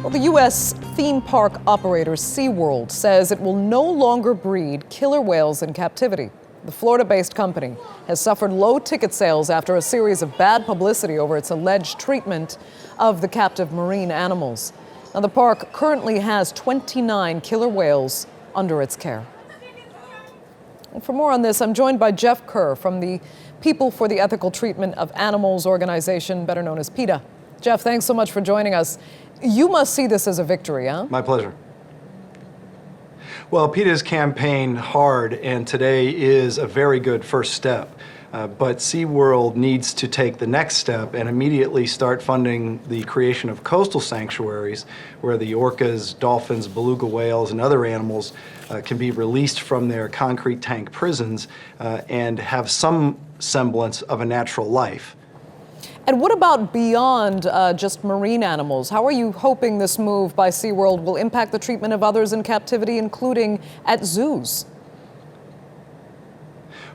Well, the U.S. theme park operator SeaWorld says it will no longer breed killer whales in captivity. The Florida-based company has suffered low ticket sales after a series of bad publicity over its alleged treatment of the captive marine animals. Now, the park currently has 29 killer whales under its care. And for more on this, I'm joined by Jeff Kerr from the People for the Ethical Treatment of Animals organization, better known as PETA. Jeff, thanks so much for joining us. You must see this as a victory, huh? My pleasure. Well, PETA's campaigned hard, and today is a very good first step. But SeaWorld needs to take the next step and immediately start funding the creation of coastal sanctuaries where the orcas, dolphins, beluga whales, and other animals can be released from their concrete tank prisons and have some semblance of a natural life. And what about beyond just marine animals? How are you hoping this move by SeaWorld will impact the treatment of others in captivity, including at zoos?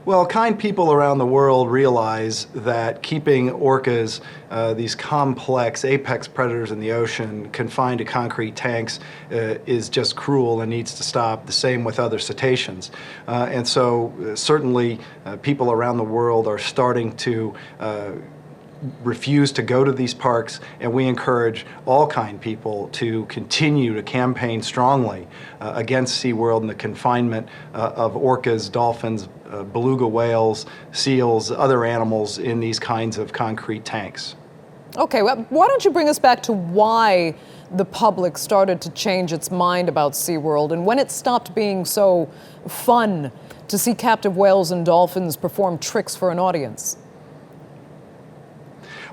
Well, kind people around the world realize that keeping orcas, these complex apex predators in the ocean, confined to concrete tanks is just cruel and needs to stop. The same with other cetaceans. And so certainly people around the world are starting to refuse to go to these parks, and we encourage all kind people to continue to campaign strongly against SeaWorld and the confinement of orcas, dolphins, beluga whales, seals, other animals in these kinds of concrete tanks. Okay, well, why don't you bring us back to why the public started to change its mind about SeaWorld and when it stopped being so fun to see captive whales and dolphins perform tricks for an audience?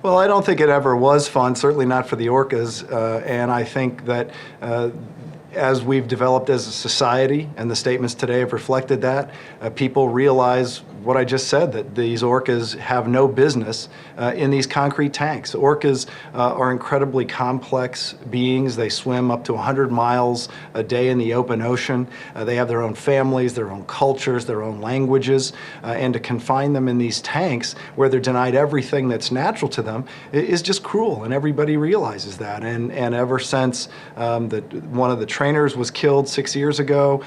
Well, I don't think it ever was fun, certainly not for the orcas, and I think that as we've developed as a society, and the statements today have reflected that, people realize what I just said, that these orcas have no business in these concrete tanks. Orcas are incredibly complex beings. They swim up to 100 miles a day in the open ocean. They have their own families, their own cultures, their own languages, and to confine them in these tanks where they're denied everything that's natural to them is just cruel, and everybody realizes that. And ever since one of the trainers was killed 6 years ago,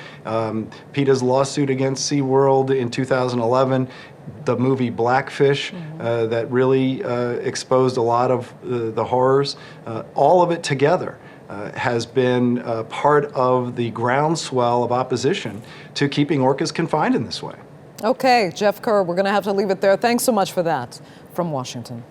PETA's lawsuit against SeaWorld in 2011, the movie Blackfish that really exposed a lot of the horrors, all of it together has been part of the groundswell of opposition to keeping orcas confined in this way. Okay, Jeff Kerr, we're going to have to leave it there. Thanks so much for that from Washington.